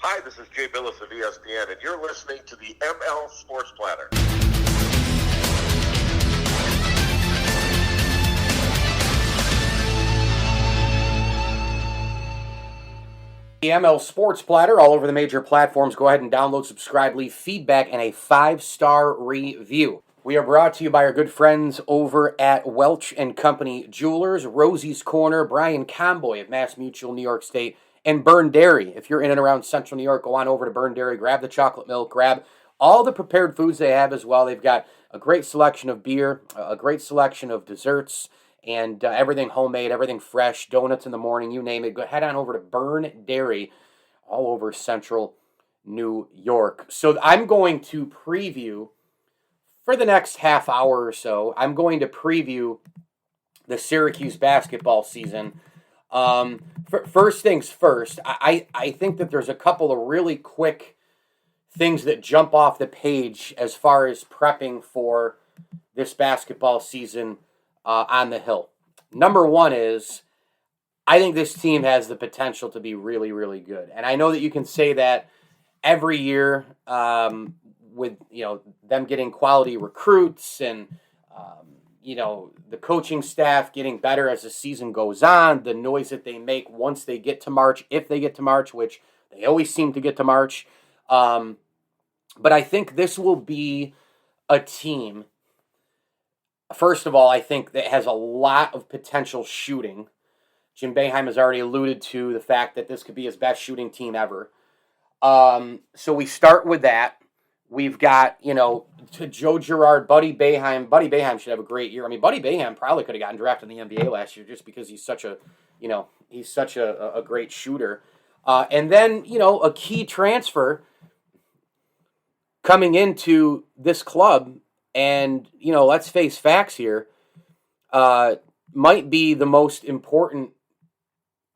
Hi, this is Jay Billis of ESPN, and you're listening to the ML Sports Platter. The ML Sports Platter, all over the major platforms. Go ahead and download, subscribe, leave feedback, and a 5-star review. We are brought to you by our good friends over at Welch & Company Jewelers, Rosie's Corner, Brian Comboy of Mass Mutual, New York State, and Burn Dairy. If you're in and around Central New York, go on over to Burn Dairy, grab the chocolate milk, grab all the prepared foods they have as well. They've got a great selection of beer, a great selection of desserts, and everything homemade, everything fresh, donuts in the morning, you name it. Go head on over to Burn Dairy, all over Central New York. So I'm going to preview, for the next half hour or so, I'm going to preview the Syracuse basketball season. First things first, I think that there's a couple of really quick things that jump off the page as far as prepping for this basketball season on the Hill. Number one is, I think this team has the potential to be really, really good. And I know that you can say that every year with them getting quality recruits and the coaching staff getting better as the season goes on, the noise that they make once they get to March, if they get to March, which they always seem to get to March. But I think this will be a team, first of all, I think that has a lot of potential shooting. Jim Boeheim has already alluded to the fact that this could be his best shooting team ever. So we start with that. We've got, to Joe Girard, Buddy Boeheim. Buddy Boeheim should have a great year. I mean, Buddy Boeheim probably could have gotten drafted in the NBA last year just because he's such a great shooter. And then, a key transfer coming into this club, and, let's face facts here, might be the most important,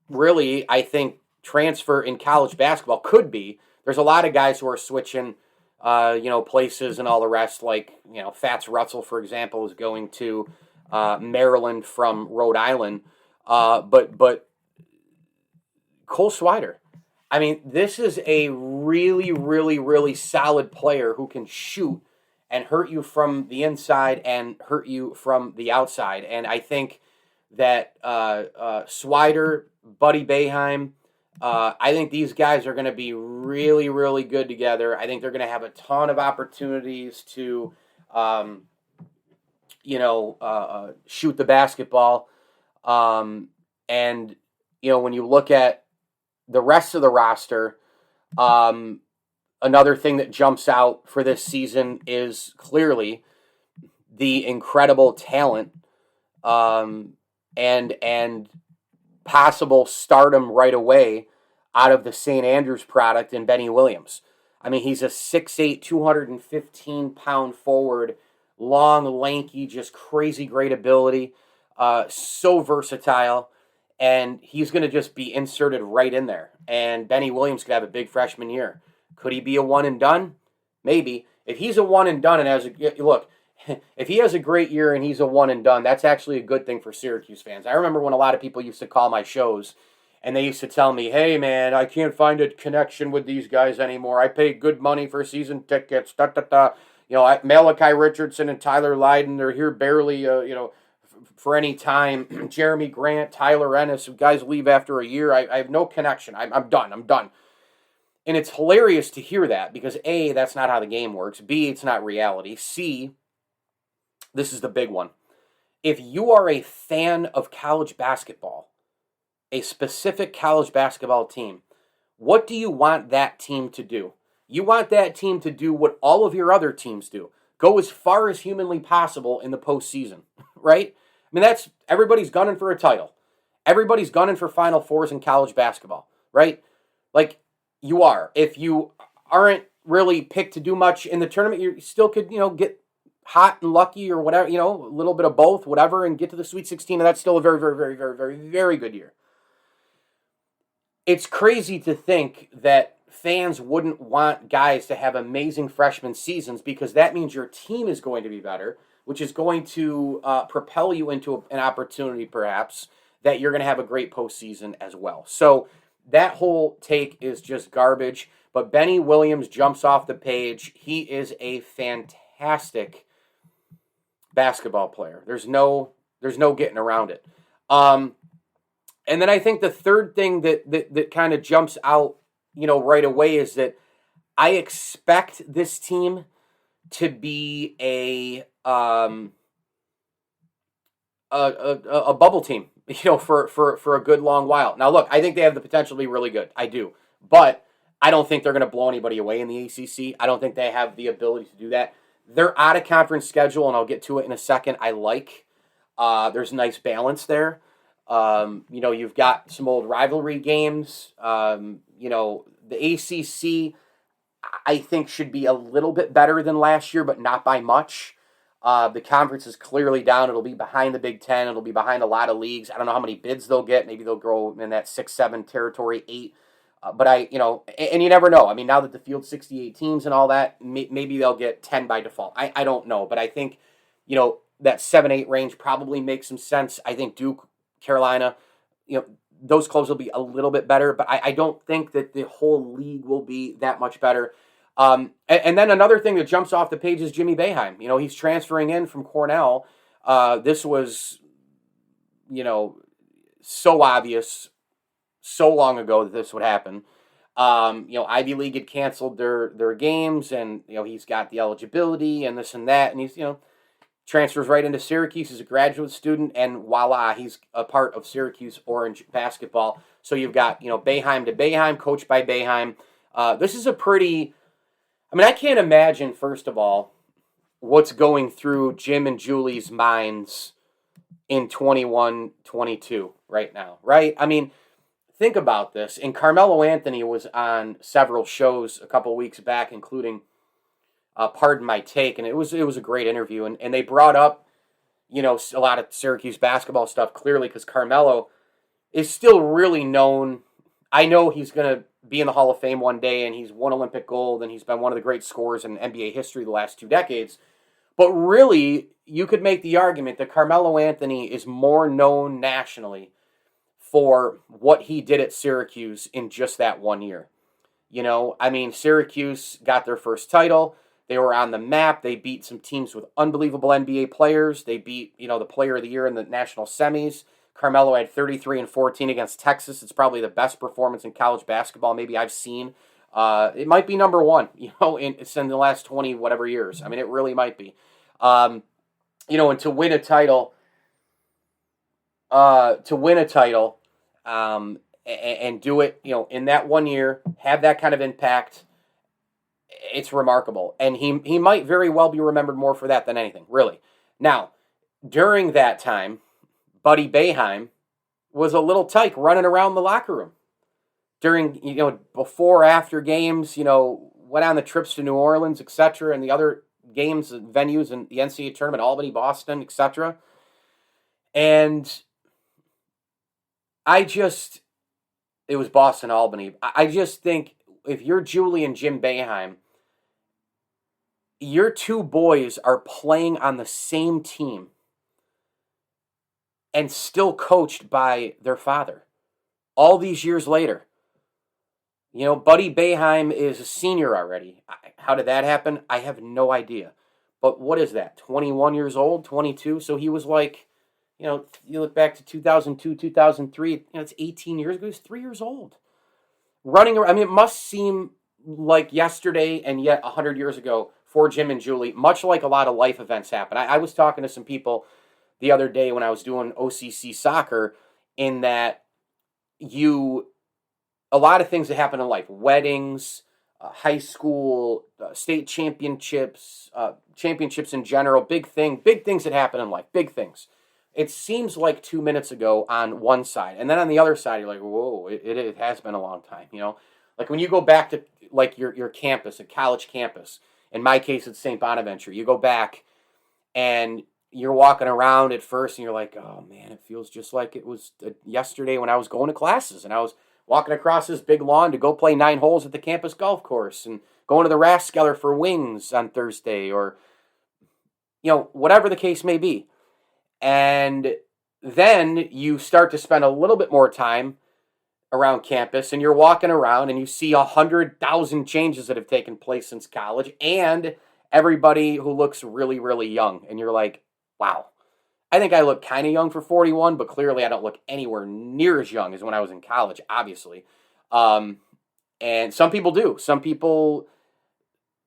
really, I think, transfer in college basketball. Could be. There's a lot of guys who are switching places and all the rest, like, Fats Russell, for example, is going to Maryland from Rhode Island. But Cole Swider, I mean, this is a really, really, really solid player who can shoot and hurt you from the inside and hurt you from the outside. And I think that Swider, Buddy Boeheim, I think these guys are going to be really, really good together. I think they're going to have a ton of opportunities to, shoot the basketball. And, when you look at the rest of the roster, another thing that jumps out for this season is clearly the incredible talent and possible stardom right away out of the St. Andrews product in Benny Williams. I mean, he's a 6'8", 215-pound forward, long, lanky, just crazy great ability, so versatile, and he's going to just be inserted right in there. And Benny Williams could have a big freshman year. Could he be a one and done? Maybe. If he's a one and done and if he has a great year and he's a one and done, that's actually a good thing for Syracuse fans. I remember when a lot of people used to call my shows and they used to tell me, hey, man, I can't find a connection with these guys anymore. I pay good money for season tickets, Malachi Richardson and Tyler Lydon, they're here barely, for any time. Jeremy Grant, Tyler Ennis, guys leave after a year. I have no connection. I'm done. And it's hilarious to hear that because A, that's not how the game works. B, it's not reality. C, this is the big one. If you are a fan of college basketball, a specific college basketball team, what do you want that team to do? You want that team to do what all of your other teams do. Go as far as humanly possible in the postseason, right? I mean, that's everybody's gunning for a title. Everybody's gunning for Final Fours in college basketball, right? Like, you are. If you aren't really picked to do much in the tournament, you still could, get hot and lucky or whatever, a little bit of both, whatever, and get to the Sweet 16, and that's still a very, very, very, very, very, very good year. It's crazy to think that fans wouldn't want guys to have amazing freshman seasons because that means your team is going to be better, which is going to propel you into an opportunity, perhaps, that you're going to have a great postseason as well. So that whole take is just garbage. But Benny Williams jumps off the page. He is a fantastic basketball player. There's no getting around it. And then I think the third thing that kind of jumps out, right away is that I expect this team to be a bubble team, for a good long while. Now, look, I think they have the potential to be really good. I do. But I don't think they're going to blow anybody away in the ACC. I don't think they have the ability to do that. Their out-of-conference schedule, and I'll get to it in a second, I like. There's a nice balance there. You've got some old rivalry games. The ACC, I think, should be a little bit better than last year, but not by much. The conference is clearly down. It'll be behind the Big Ten. It'll be behind a lot of leagues. I don't know how many bids they'll get. Maybe they'll grow in that 6-7 territory, 8. But and you never know. I mean, now that the field's 68 teams and all that, maybe they'll get 10 by default. I don't know. But I think, that 7-8 range probably makes some sense. I think Duke, Carolina, those clubs will be a little bit better. But I don't think that the whole league will be that much better. And then another thing that jumps off the page is Jimmy Boeheim. He's transferring in from Cornell. This was, so obvious so long ago that this would happen. Ivy League had canceled their games, and, he's got the eligibility and this and that, and he's, transfers right into Syracuse as a graduate student, and voila, he's a part of Syracuse Orange basketball. So you've got, Boeheim to Boeheim, coached by Boeheim. This is a pretty... I can't imagine, first of all, what's going through Jim and Julie's minds in 21-22 right now, right? Think about this. And Carmelo Anthony was on several shows a couple weeks back, including Pardon My Take, and it was a great interview. And they brought up, a lot of Syracuse basketball stuff, clearly, because Carmelo is still really known. I know he's going to be in the Hall of Fame one day, and he's won Olympic gold, and he's been one of the great scorers in NBA history the last 2 decades. But really, you could make the argument that Carmelo Anthony is more known nationally for what he did at Syracuse in just that 1 year. Syracuse got their first title. They were on the map. They beat some teams with unbelievable NBA players. They beat, the player of the year in the national semis. Carmelo had 33 and 14 against Texas. It's probably the best performance in college basketball maybe I've seen. It might be number one, it's in the last 20 whatever years. It really might be. And to win a title, and do it, in that 1 year, have that kind of impact, it's remarkable. And he might very well be remembered more for that than anything, really. Now, during that time, Buddy Boeheim was a little tyke running around the locker room during, before, after games, went on the trips to New Orleans, etc., and the other games, venues in the NCAA tournament, Albany, Boston, etc. And it was Boston, Albany. I just think if you're Julie and Jim Boeheim, your two boys are playing on the same team and still coached by their father all these years later. Buddy Boeheim is a senior already. How did that happen? I have no idea. But what is that, 21 years old, 22? So he was like, you look back to 2002, 2003, it's 18 years ago. He was 3 years old. Running around, it must seem like yesterday and yet 100 years ago for Jim and Julie, much like a lot of life events happen. I was talking to some people the other day when I was doing OCC soccer, in that a lot of things that happen in life, weddings, high school, state championships, championships in general, big things that happen in life, big things. It seems like 2 minutes ago on one side, and then on the other side, you're like, whoa, it has been a long time, Like when you go back to like your campus, a college campus, in my case, it's St. Bonaventure, you go back and you're walking around at first and you're like, oh man, it feels just like it was yesterday when I was going to classes and I was walking across this big lawn to go play 9 holes at the campus golf course and going to the Rathskeller for wings on Thursday, or, whatever the case may be. And then you start to spend a little bit more time around campus, and you're walking around and you see 100,000 changes that have taken place since college, and everybody who looks really, really young. And you're like, wow. I think I look kind of young for 41, but clearly I don't look anywhere near as young as when I was in college, obviously. And some people do. Some people,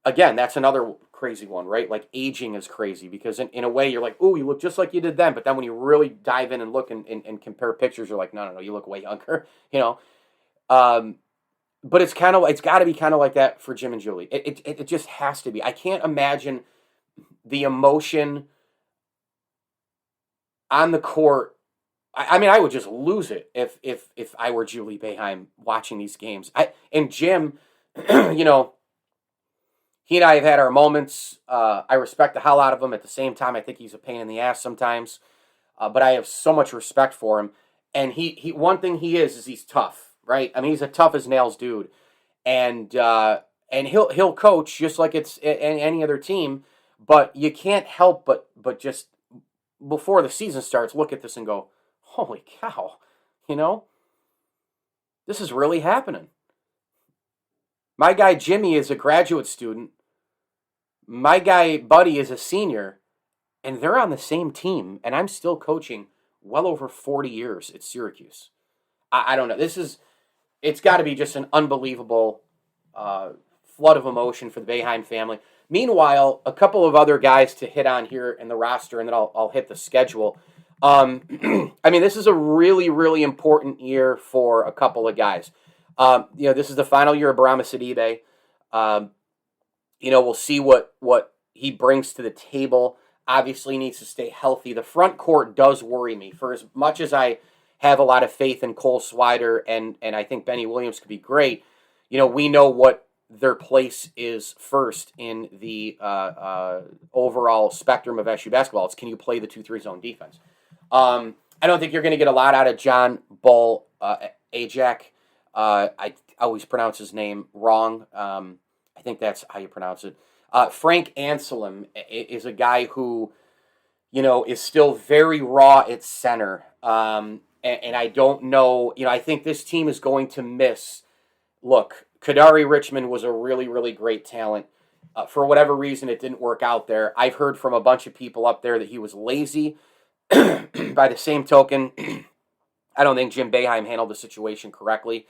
again, that's another crazy one, right? Like aging is crazy because in a way you're like, ooh, you look just like you did then. But then when you really dive in and look and compare pictures, you're like, no, you look way younger, you know? But it's got to be kind of like that for Jim and Julie. It just has to be. I can't imagine the emotion on the court. I mean, I would just lose it if I were Julie Boeheim watching these games. And Jim, you know, he and I have had our moments. I respect the hell out of him. At the same time, I think he's a pain in the ass sometimes. But I have so much respect for him. And he one thing he is he's tough, right? I mean, he's a tough as nails dude. And he'll coach just like it's any other team. But you can't help but just before the season starts, look at this and go, holy cow, you know, this is really happening. My guy Jimmy is a graduate student. My guy Buddy is a senior, and they're on the same team, and I'm still coaching well over 40 years at Syracuse. I don't know. It's got to be just an unbelievable flood of emotion for the Boeheim family. Meanwhile, a couple of other guys to hit on here in the roster, and then I'll hit the schedule. I mean, this is a really, really important year for a couple of guys. This is the final year of Barama Sidibe. We'll see what he brings to the table. Obviously, he needs to stay healthy. The front court does worry me. For as much as I have a lot of faith in Cole Swider and I think Benny Williams could be great, we know what their place is first in the overall spectrum of SU basketball. It's can you play the 2-3 zone defense? I don't think you're going to get a lot out of John Bull Ajak. I always pronounce his name wrong. I think that's how you pronounce it. Frank Anselm is a guy who, is still very raw at center. And I don't know, I think this team is going to miss. Look, Kadari Richmond was a really, really great talent. For whatever reason, it didn't work out there. I've heard from a bunch of people up there that he was lazy. By the same token, I don't think Jim Boeheim handled the situation correctly.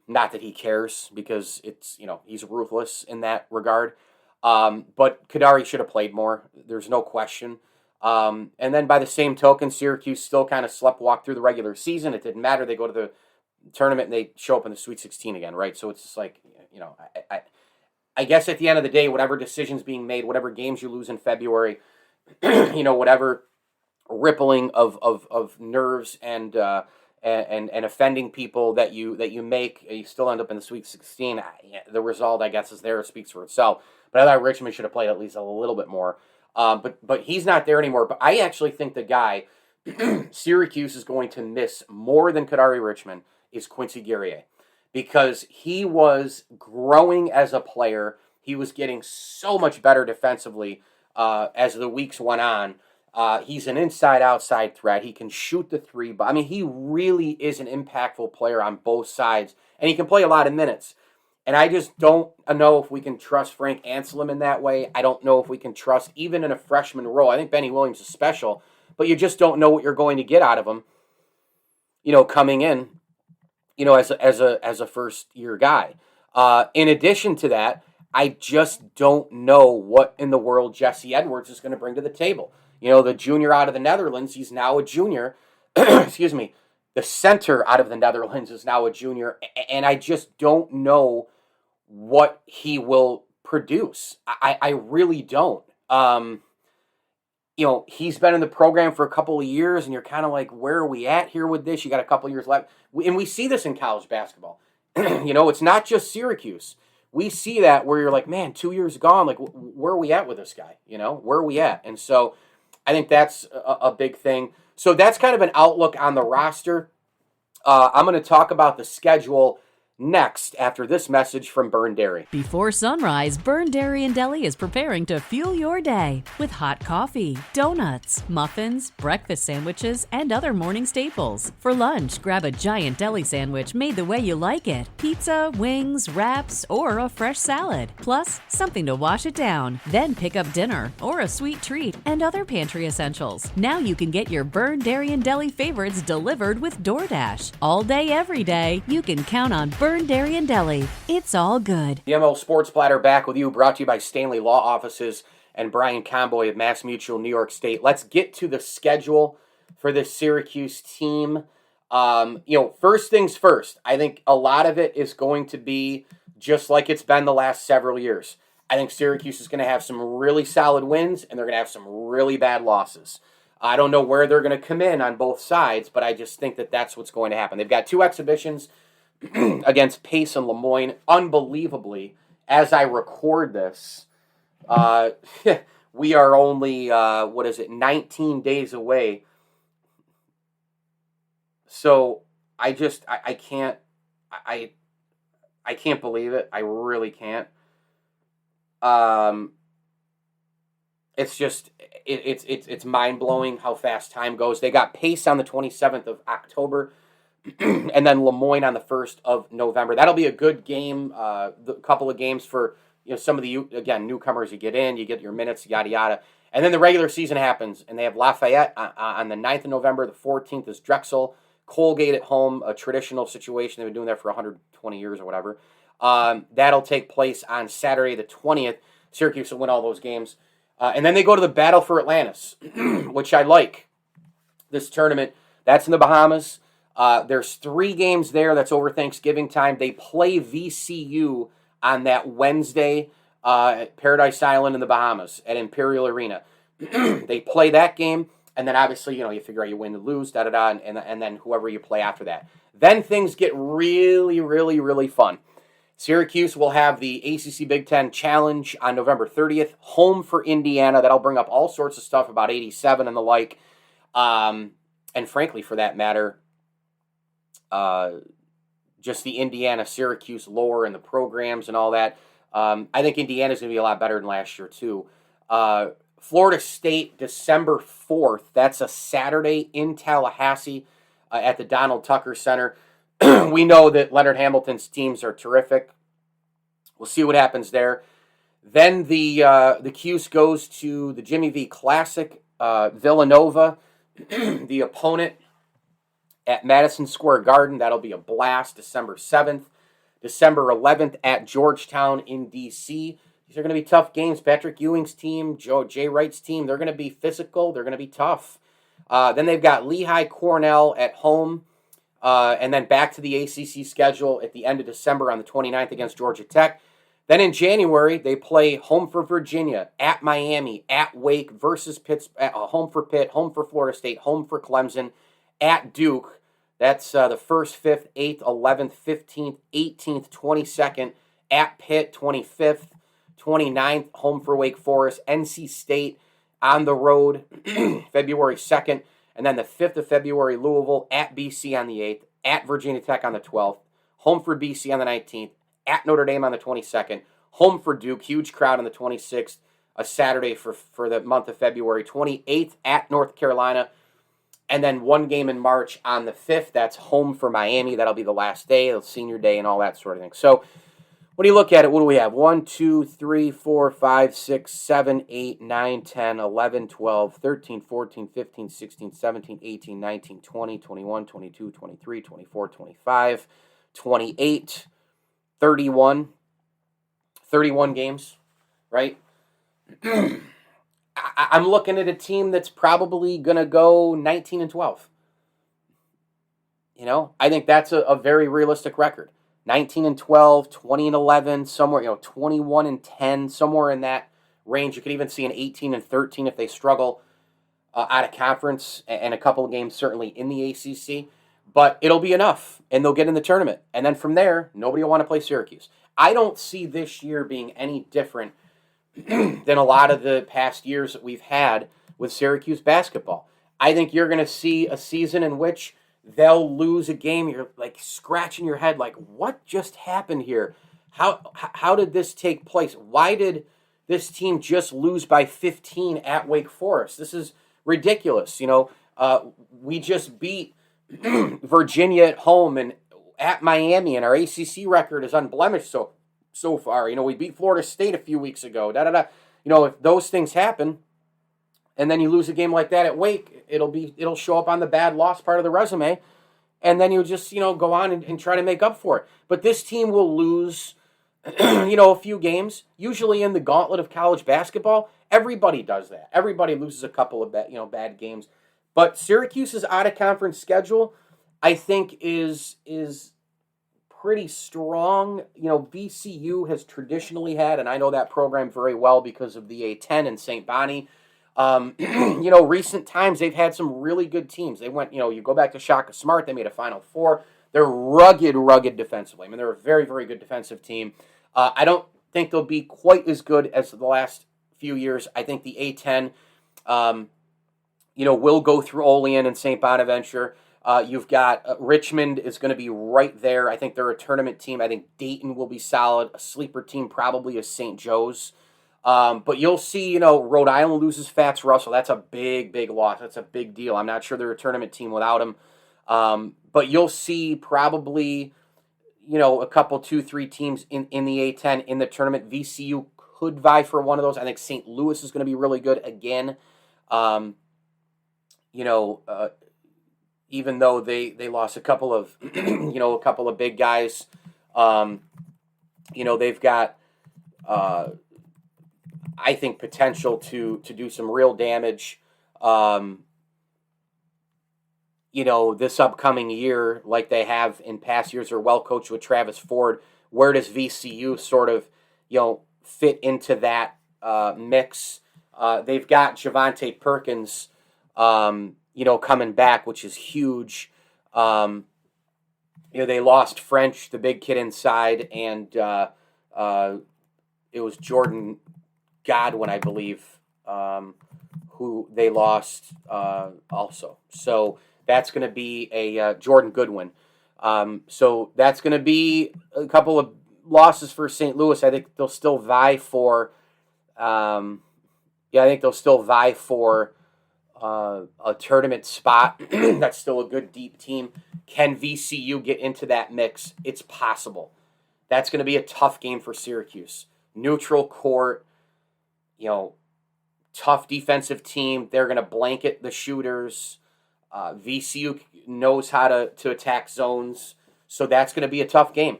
Not that he cares, because it's, he's ruthless in that regard. But Kadari should have played more. There's no question. And then by the same token, Syracuse still kind of sleptwalked through the regular season. It didn't matter. They go to the tournament and they show up in the Sweet 16 again, right? So it's just like, I guess at the end of the day, whatever decisions being made, whatever games you lose in February, whatever rippling of nerves and offending people that you make, you still end up in the Sweet 16. The result, I guess, is there. It speaks for itself. But I thought Richmond should have played at least a little bit more. But he's not there anymore. But I actually think the guy Syracuse is going to miss more than Kadari Richmond is Quincy Guerrier, because he was growing as a player. He was getting so much better defensively as the weeks went on. He's an inside-outside threat. He can shoot the three. But I mean, he really is an impactful player on both sides, and he can play a lot of minutes. And I just don't know if we can trust Frank Anselm in that way. I don't know if we can trust even in a freshman role. I think Benny Williams is special, but you just don't know what you're going to get out of him, coming in, as a first-year guy. In addition to that, I just don't know what in the world Jesse Edwards is going to bring to the table. The junior out of the Netherlands, he's now a junior. Excuse me. The center out of the Netherlands is now a junior, and I just don't know what he will produce. I really don't. He's been in the program for a couple of years, and you're kind of like, where are we at here with this? You got a couple of years left. And we see this in college basketball. It's not just Syracuse. We see that where you're like, man, 2 years gone. Like, where are we at with this guy? Where are we at? And so I think that's a big thing. So that's kind of an outlook on the roster. I'm going to talk about the schedule next after this message from Burn Dairy. Before sunrise, Burn Dairy and Deli is preparing to fuel your day with hot coffee, donuts, muffins, breakfast sandwiches, and other morning staples. For lunch, grab a giant deli sandwich made the way you like it, pizza, wings, wraps, or a fresh salad, plus something to wash it down. Then pick up dinner or a sweet treat and other pantry essentials. Now you can get your Burn Dairy and Deli favorites delivered with DoorDash. All day, every day, you can count on Burn Dairy and Deli. It's all good. The ML Sports Platter back with you, brought to you by Stanley Law Offices and Brian Comboy of Mass Mutual, New York State. Let's get to the schedule for this Syracuse team. First things first, I think a lot of it is going to be just like it's been the last several years. I think Syracuse is going to have some really solid wins, and they're going to have some really bad losses. I don't know where they're going to come in on both sides, but I just think that that's what's going to happen. They've got 2 exhibitions against Pace and Lemoyne. Unbelievably, as I record this, we are only, 19 days away. So I can't believe it. I really can't. It's mind-blowing how fast time goes. They got Pace on the 27th of October, and then Lemoyne on the 1st of November. That'll be a good game, the couple of games for some of the, again, newcomers. You get in, you get your minutes, yada, yada. And then the regular season happens, and they have Lafayette on the 9th of November. The 14th is Drexel. Colgate at home, a traditional situation. They've been doing that for 120 years or whatever. That'll take place on Saturday the 20th. Syracuse will win all those games. And then they go to the battle for Atlantis, which I like. This tournament, that's in the Bahamas. There's 3 games there. That's over Thanksgiving time. They play VCU on that Wednesday at Paradise Island in the Bahamas at Imperial Arena. They play that game, and then obviously, you figure out you win and lose, da-da-da, and then whoever you play after that. Then things get really, really, really fun. Syracuse will have the ACC Big Ten Challenge on November 30th, home for Indiana. That'll bring up all sorts of stuff about 87 and the like. And frankly, for that matter, just the Indiana-Syracuse lore and the programs and all that. I think Indiana's going to be a lot better than last year, too. Florida State, December 4th. That's a Saturday in Tallahassee at the Donald Tucker Center. We know that Leonard Hamilton's teams are terrific. We'll see what happens there. Then the Cuse goes to the Jimmy V Classic, Villanova, the opponent at Madison Square Garden. That'll be a blast, December 7th. December 11th at Georgetown in D.C. These are going to be tough games. Patrick Ewing's team, Jay Wright's team, they're going to be physical. They're going to be tough. Then they've got Lehigh Cornell at home. And then back to the ACC schedule at the end of December on the 29th against Georgia Tech. Then in January, they play home for Virginia, at Miami, at Wake, versus Pittsburgh, home for Pitt, home for Florida State, home for Clemson, at Duke. That's the 1st, 5th, 8th, 11th, 15th, 18th, 22nd, at Pitt, 25th, 29th, home for Wake Forest, NC State on the road, February 2nd. And then the 5th of February, Louisville, at BC on the 8th, at Virginia Tech on the 12th, home for BC on the 19th, at Notre Dame on the 22nd, home for Duke, huge crowd on the 26th, a Saturday for the month of February, 28th at North Carolina, and then one game in March on the 5th. That's home for Miami. That'll be the last day, the senior day, and all that sort of thing. So when you look at it, what do we have? 1, 2, 3, 4, 5, 6, 7, 8, 9, 10, 11, 12, 13, 14, 15, 16, 17, 18, 19, 20, 21, 22, 23, 24, 25, 28, 31. 31 games, right? I'm looking at a team that's probably going to go 19 and 12. I think that's a very realistic record. 19 and 12, 20 and 11, somewhere, 21 and 10, somewhere in that range. You could even see an 18 and 13 if they struggle out of conference, and a couple of games certainly in the ACC. But it'll be enough, and they'll get in the tournament. And then from there, nobody will want to play Syracuse. I don't see this year being any different than a lot of the past years that we've had with Syracuse basketball. I think you're going to see a season in which they'll lose a game. You're like scratching your head, like, what just happened here? How did this take place? Why did this team just lose by 15 at Wake Forest? This is ridiculous. We just beat Virginia at home and at Miami, and our ACC record is unblemished so far. We beat Florida State a few weeks ago. If those things happen, and then you lose a game like that at Wake, it'll show up on the bad loss part of the resume, and then you just go on and try to make up for it. But this team will lose, a few games. Usually in the gauntlet of college basketball, everybody does that. Everybody loses a couple of bad games. But Syracuse's out-of-conference schedule, I think, is pretty strong. VCU has traditionally had, and I know that program very well because of the A10 in St. Bonnie. Recent times they've had some really good teams. They went, you go back to Shaka Smart, they made a Final Four. They're rugged defensively. I mean, they're a very, very good defensive team. I don't think they'll be quite as good as the last few years. I think the A10, will go through Olean and St. Bonaventure. You've got Richmond is going to be right there. I think they're a tournament team. I think Dayton will be solid. A sleeper team probably is St. Joe's. But you'll see, Rhode Island loses Fats Russell. That's a big, big loss. That's a big deal. I'm not sure they're a tournament team without him. But you'll see probably, a couple, 2-3 teams in the A10 in the tournament. VCU could vie for one of those. I think St. Louis is going to be really good again. Even though they lost a couple of, a couple of big guys, they've got, I think, potential to do some real damage, this upcoming year, like they have in past years. They're well coached with Travis Ford. Where does VCU sort of, fit into that mix? They've got Javante Perkins, coming back, which is huge. They lost French, the big kid inside, and it was Jordan Godwin, I believe, who they lost also. So that's going to be a Jordan Goodwin. So that's going to be a couple of losses for St. Louis. I think they'll still vie for. I think they'll still vie for a tournament spot. That's still a good deep team. Can VCU get into that mix? It's possible. That's going to be a tough game for Syracuse. Neutral court. Tough defensive team. They're going to blanket the shooters. VCU knows how to attack zones, so that's going to be a tough game.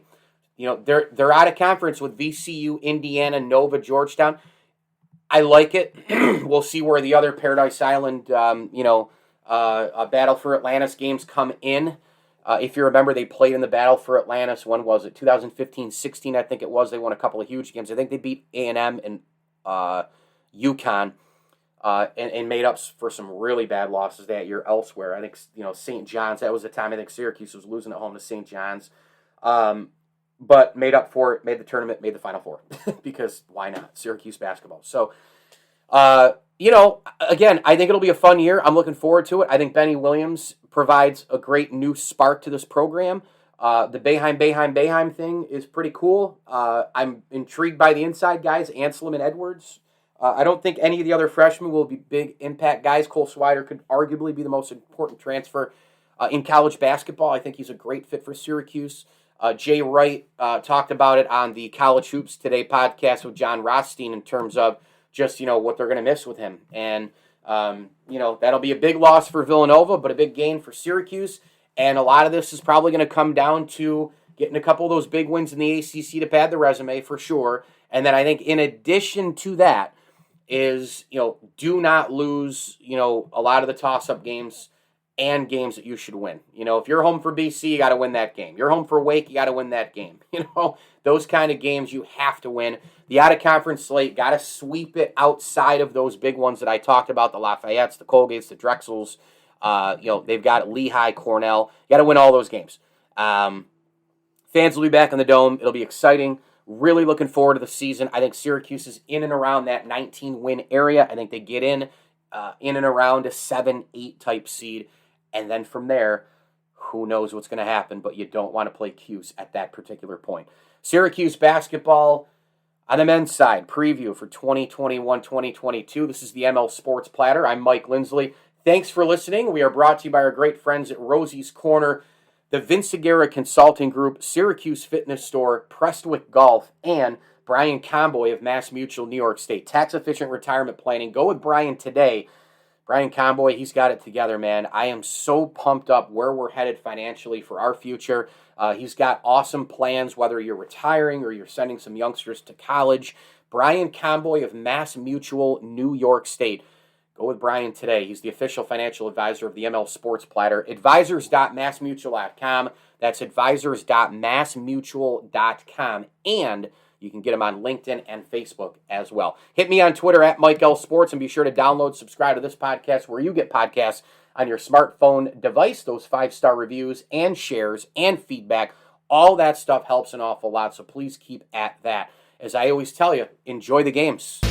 They're out of conference with VCU, Indiana, Nova, Georgetown. I like it. We'll see where the other Paradise Island, Battle for Atlantis games come in. If you remember, they played in the Battle for Atlantis. When was it? 2015-16, I think it was. They won a couple of huge games. I think they beat A&M and UConn and made up for some really bad losses that year elsewhere. I think, St. John's, that was the time I think Syracuse was losing at home to St. John's. But made up for it, made the tournament, made the Final Four. Because why not? Syracuse basketball. So, again, I think it'll be a fun year. I'm looking forward to it. I think Benny Williams provides a great new spark to this program. The Boeheim thing is pretty cool. I'm intrigued by the inside guys, Anselm and Edwards. I don't think any of the other freshmen will be big impact guys. Cole Swider could arguably be the most important transfer in college basketball. I think he's a great fit for Syracuse. Jay Wright talked about it on the College Hoops Today podcast with John Rothstein in terms of just, what they're going to miss with him. And, that'll be a big loss for Villanova, but a big gain for Syracuse. And a lot of this is probably going to come down to getting a couple of those big wins in the ACC to pad the resume for sure. And then I think in addition to that is, do not lose, a lot of the toss-up games and games that you should win. If you're home for BC, you got to win that game. You're home for Wake, you got to win that game. Those kind of games you have to win. The out-of-conference slate, got to sweep it outside of those big ones that I talked about, the Lafayettes, the Colgates, the Drexels. They've got Lehigh, Cornell. You got to win all those games. Fans will be back in the Dome. It'll be exciting. Really looking forward to the season. I think Syracuse is in and around that 19-win area. I think they get in and around a 7-8 type seed. And then from there, who knows what's going to happen, but you don't want to play Cuse at that particular point. Syracuse basketball on the men's side, preview for 2021-2022. This is the ML Sports Platter. I'm Mike Lindsley. Thanks for listening. We are brought to you by our great friends at Rosie's Corner, the Vince Aguirre Consulting Group, Syracuse Fitness Store, Prestwick Golf, and Brian Comboy of Mass Mutual New York State. Tax-efficient retirement planning. Go with Brian today. Brian Comboy, he's got it together, man. I am so pumped up where we're headed financially for our future. He's got awesome plans, whether you're retiring or you're sending some youngsters to college. Brian Comboy of Mass Mutual New York State. Go with Brian today. He's the official financial advisor of the ML Sports Platter. Advisors.massmutual.com. That's advisors.massmutual.com. And you can get him on LinkedIn and Facebook as well. Hit me on Twitter at Mike L Sports, and be sure to download, subscribe to this podcast where you get podcasts on your smartphone device. Those 5-star reviews and shares and feedback, all that stuff helps an awful lot, so please keep at that. As I always tell you, enjoy the games.